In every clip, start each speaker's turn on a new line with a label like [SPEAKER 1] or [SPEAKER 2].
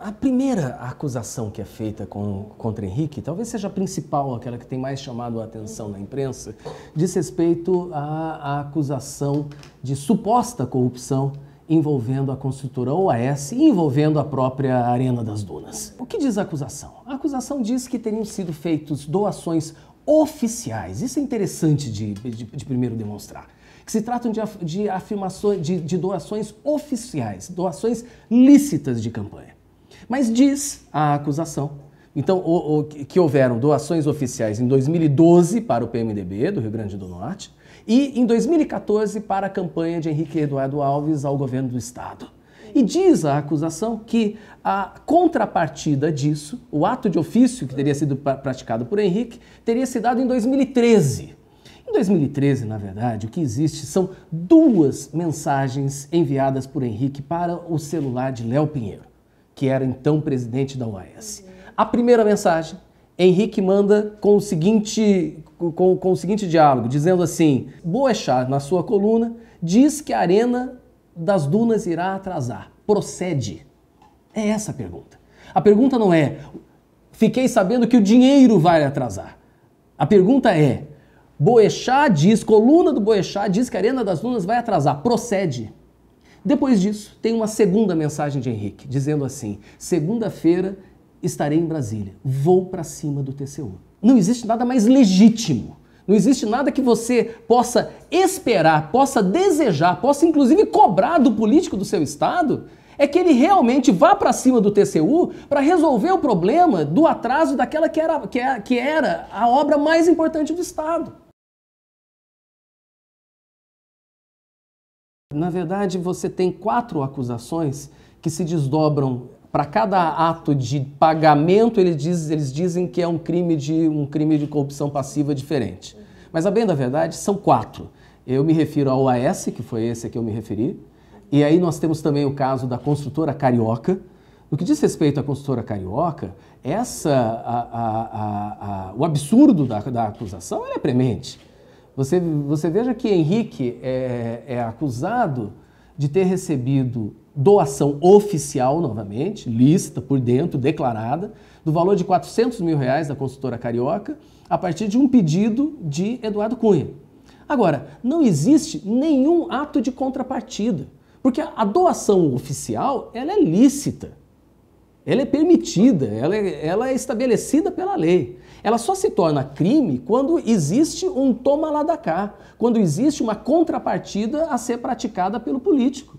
[SPEAKER 1] A primeira acusação que é feita contra Henrique, talvez seja a principal, aquela que tem mais chamado a atenção na imprensa, diz respeito à acusação de suposta corrupção envolvendo a construtora OAS e envolvendo a própria Arena das Dunas. O que diz a acusação? A acusação diz que teriam sido feitas doações oficiais. Isso é interessante de primeiro demonstrar. Que se tratam de afirmações, de doações oficiais, doações lícitas de campanha. Mas diz a acusação, então, que houveram doações oficiais em 2012 para o PMDB do Rio Grande do Norte e em 2014 para a campanha de Henrique Eduardo Alves ao governo do estado. E diz a acusação que a contrapartida disso, o ato de ofício que teria sido praticado por Henrique, teria se dado em 2013. Em 2013, na verdade, o que existe são duas mensagens enviadas por Henrique para o celular de Léo Pinheiro, que era então presidente da OAS. A primeira mensagem, Henrique manda com o seguinte diálogo, dizendo assim: Boechat, na sua coluna, diz que a Arena das Dunas irá atrasar. Procede? É essa a pergunta. A pergunta não é, fiquei sabendo que o dinheiro vai atrasar. A pergunta é, Boechat diz, coluna do Boechat diz que a Arena das Dunas vai atrasar. Procede? Depois disso, tem uma segunda mensagem de Henrique, dizendo assim: segunda-feira estarei em Brasília, vou para cima do TCU. Não existe nada mais legítimo, não existe nada que você possa esperar, possa desejar, possa inclusive cobrar do político do seu estado, é que ele realmente vá para cima do TCU para resolver o problema do atraso daquela que era a obra mais importante do estado. Na verdade, você tem 4 acusações que se desdobram. Para cada ato de pagamento, eles dizem que é um crime de corrupção passiva diferente. Mas, a bem da verdade, são 4. Eu me refiro ao OAS, que foi esse a que eu me referi, e aí nós temos também o caso da construtora Carioca. No que diz respeito à construtora Carioca, o absurdo da acusação é premente. Você veja que Henrique é acusado de ter recebido doação oficial, novamente, lícita por dentro, declarada, do valor de R$400 mil da construtora Carioca, a partir de um pedido de Eduardo Cunha. Agora, não existe nenhum ato de contrapartida, porque a doação oficial ela é lícita, ela é permitida, ela é estabelecida pela lei. Ela só se torna crime quando existe um toma lá da cá, quando existe uma contrapartida a ser praticada pelo político.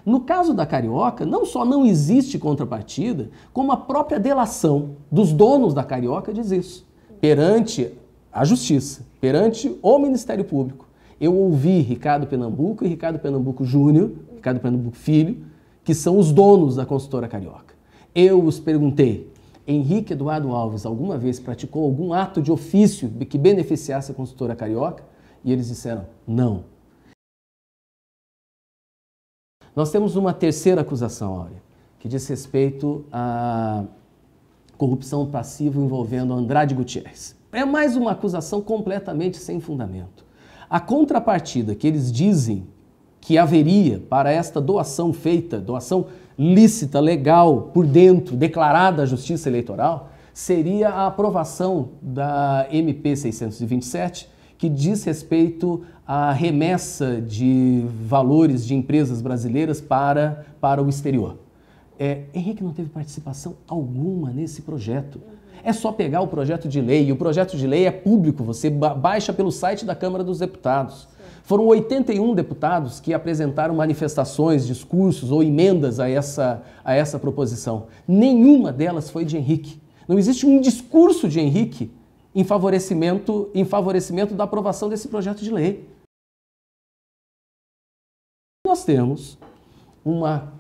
[SPEAKER 1] No caso da Carioca, não só não existe contrapartida, como a própria delação dos donos da Carioca diz isso. Perante a Justiça, perante o Ministério Público, eu ouvi Ricardo Pernambuco e Ricardo Pernambuco Júnior, Ricardo Pernambuco Filho, que são os donos da construtora Carioca. Eu os perguntei, Henrique Eduardo Alves alguma vez praticou algum ato de ofício que beneficiasse a construtora Carioca? E eles disseram, não. Nós temos uma terceira acusação, Áurea, que diz respeito à corrupção passiva envolvendo Andrade Gutierrez. É mais uma acusação completamente sem fundamento. A contrapartida que eles dizem que haveria para esta doação feita, doação lícita, legal, por dentro, declarada à Justiça Eleitoral, seria a aprovação da MP 627, que diz respeito à remessa de valores de empresas brasileiras para o exterior. Henrique não teve participação alguma nesse projeto. É só pegar o projeto de lei, e o projeto de lei é público, você baixa pelo site da Câmara dos Deputados. Foram 81 deputados que apresentaram manifestações, discursos ou emendas a essa proposição. Nenhuma delas foi de Henrique. Não existe um discurso de Henrique em favorecimento da aprovação desse projeto de lei. Nós temos uma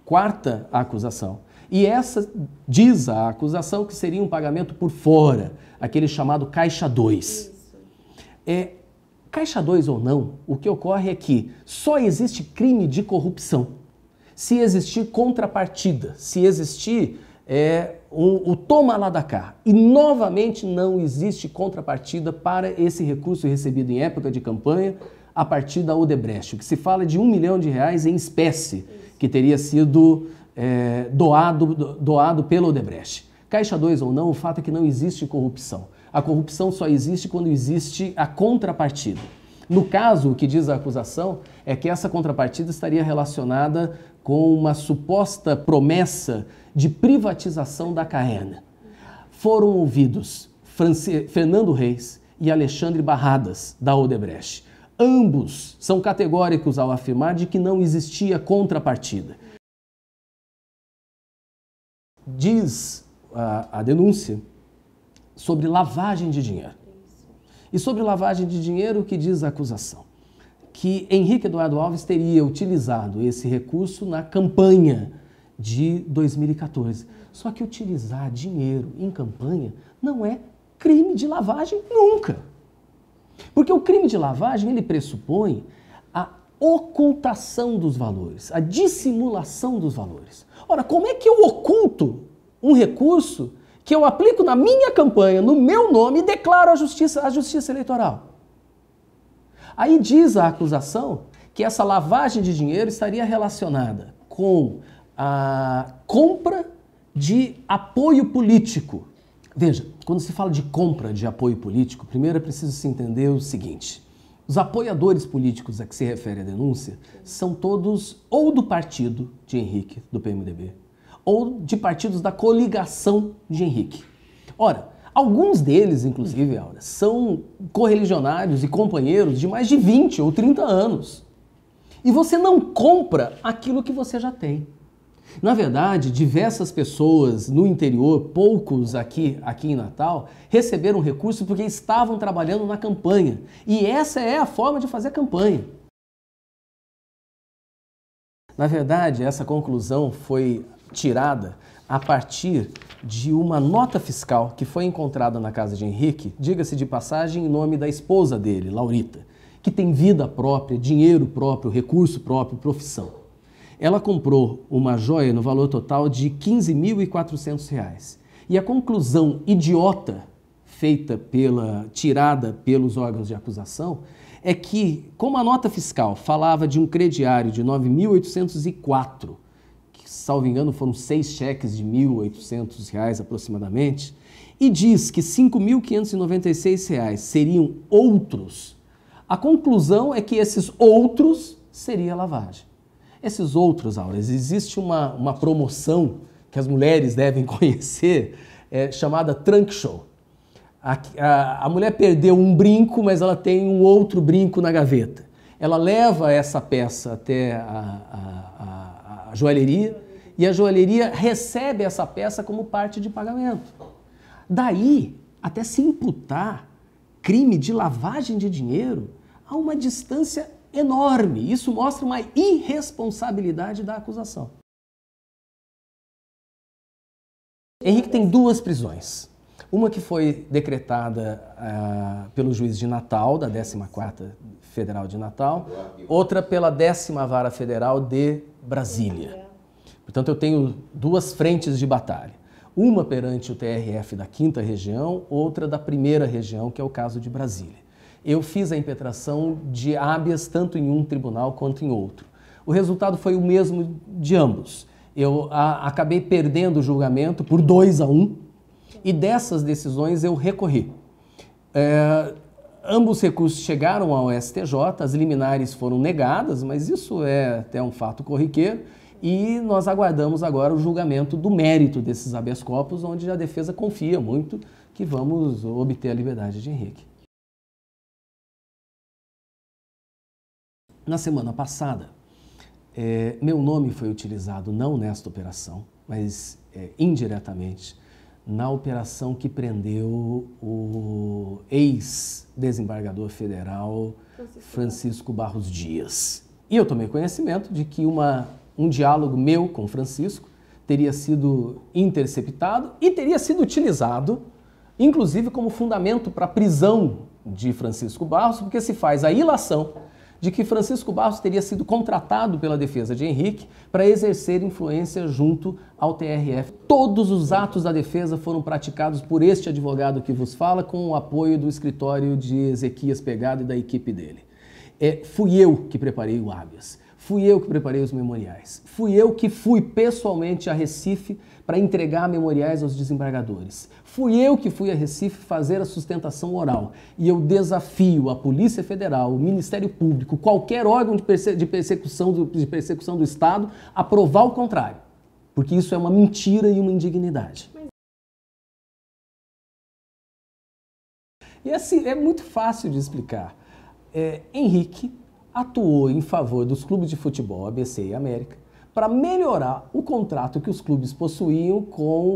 [SPEAKER 1] quarta acusação. E essa diz a acusação que seria um pagamento por fora, aquele chamado Caixa 2. Caixa 2 ou não, o que ocorre é que só existe crime de corrupção se existir contrapartida, se existir o toma lá da cá. E novamente não existe contrapartida para esse recurso recebido em época de campanha a partir da Odebrecht, que se fala de R$1 milhão em espécie que teria sido doado pela Odebrecht. Caixa 2 ou não, o fato é que não existe corrupção. A corrupção só existe quando existe a contrapartida. No caso, o que diz a acusação é que essa contrapartida estaria relacionada com uma suposta promessa de privatização da Caena. Foram ouvidos Fernando Reis e Alexandre Barradas, da Odebrecht. Ambos são categóricos ao afirmar de que não existia contrapartida. Diz a denúncia sobre lavagem de dinheiro. E sobre lavagem de dinheiro, o que diz a acusação? Que Henrique Eduardo Alves teria utilizado esse recurso na campanha de 2014. Só que utilizar dinheiro em campanha não é crime de lavagem nunca. Porque o crime de lavagem, ele pressupõe a ocultação dos valores, a dissimulação dos valores. Ora, como é que eu oculto um recurso que eu aplico na minha campanha, no meu nome, e declaro à justiça eleitoral? Aí diz a acusação que essa lavagem de dinheiro estaria relacionada com a compra de apoio político. Veja, quando se fala de compra de apoio político, primeiro é preciso se entender o seguinte: os apoiadores políticos a que se refere a denúncia são todos ou do partido de Henrique, do PMDB, ou de partidos da coligação de Henrique. Ora, alguns deles, inclusive, Aura, são correligionários e companheiros de mais de 20 ou 30 anos. E você não compra aquilo que você já tem. Na verdade, diversas pessoas no interior, poucos aqui em Natal, receberam recurso porque estavam trabalhando na campanha. E essa é a forma de fazer campanha. Na verdade, essa conclusão foi tirada a partir de uma nota fiscal que foi encontrada na casa de Henrique, diga-se de passagem, em nome da esposa dele, Laurita, que tem vida própria, dinheiro próprio, recurso próprio, profissão. Ela comprou uma joia no valor total de R$ 15.400. E a conclusão idiota tirada pelos órgãos de acusação é que, como a nota fiscal falava de um crediário de R$ 9.804, que, salvo engano, foram 6 cheques de R$ 1.800 aproximadamente, e diz que R$ 5.596 seriam outros, a conclusão é que esses outros seria lavagem. Esses outros, Aura, existe uma promoção que as mulheres devem conhecer, chamada Trunk Show. A mulher perdeu um brinco, mas ela tem um outro brinco na gaveta. Ela leva essa peça até a joalheria e a joalheria recebe essa peça como parte de pagamento. Daí, até se imputar crime de lavagem de dinheiro, há uma distância enorme. Isso mostra uma irresponsabilidade da acusação. Henrique tem 2 prisões. Uma que foi decretada pelo juiz de Natal, da 14ª Federal de Natal, outra pela 10ª Vara Federal de Brasília. Portanto, eu tenho 2 frentes de batalha. Uma perante o TRF da 5ª Região, outra da 1ª Região, que é o caso de Brasília. Eu fiz a impetração de habeas tanto em um tribunal quanto em outro. O resultado foi o mesmo de ambos. Eu acabei perdendo o julgamento por 2-1 e dessas decisões eu recorri. Ambos recursos chegaram ao STJ, as liminares foram negadas, mas isso é até um fato corriqueiro e nós aguardamos agora o julgamento do mérito desses habeas corpus, onde a defesa confia muito que vamos obter a liberdade de Henrique. Na semana passada, meu nome foi utilizado não nesta operação, mas indiretamente, na operação que prendeu o ex-desembargador federal Francisco Barros Dias. E eu tomei conhecimento de que um diálogo meu com Francisco teria sido interceptado e teria sido utilizado, inclusive como fundamento para a prisão de Francisco Barros, porque se faz a ilação de que Francisco Barros teria sido contratado pela defesa de Henrique para exercer influência junto ao TRF. Todos os atos da defesa foram praticados por este advogado que vos fala, com o apoio do escritório de Ezequias Pegado e da equipe dele. Fui eu que preparei o habeas. Fui eu que preparei os memoriais. Fui eu que fui pessoalmente a Recife para entregar memoriais aos desembargadores. Fui eu que fui a Recife fazer a sustentação oral. E eu desafio a Polícia Federal, o Ministério Público, qualquer órgão de persecução do Estado a provar o contrário. Porque isso é uma mentira e uma indignidade. E assim, é muito fácil de explicar. Henrique atuou em favor dos clubes de futebol ABC e América para melhorar o contrato que os clubes possuíam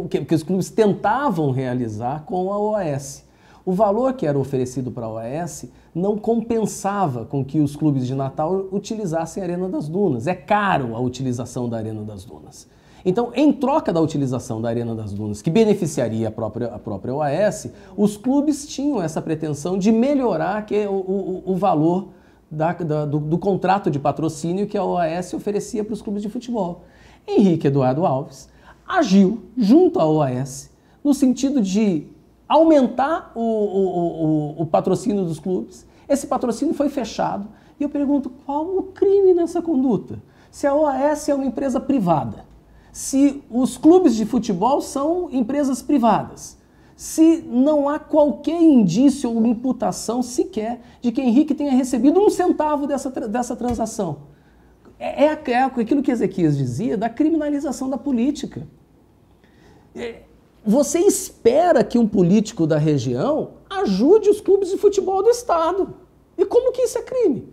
[SPEAKER 1] que os clubes tentavam realizar com a OAS. O valor que era oferecido para a OAS não compensava com que os clubes de Natal utilizassem a Arena das Dunas. É caro a utilização da Arena das Dunas. Então, em troca da utilização da Arena das Dunas, que beneficiaria a própria OAS, os clubes tinham essa pretensão de melhorar o valor do contrato de patrocínio que a OAS oferecia para os clubes de futebol. Henrique Eduardo Alves agiu junto à OAS no sentido de aumentar o patrocínio dos clubes. Esse patrocínio foi fechado e eu pergunto, qual o crime nessa conduta? Se a OAS é uma empresa privada, se os clubes de futebol são empresas privadas, se não há qualquer indício ou imputação sequer de que Henrique tenha recebido um centavo dessa transação. É aquilo que Ezequias dizia da criminalização da política. Você espera que um político da região ajude os clubes de futebol do Estado. E como que isso é crime?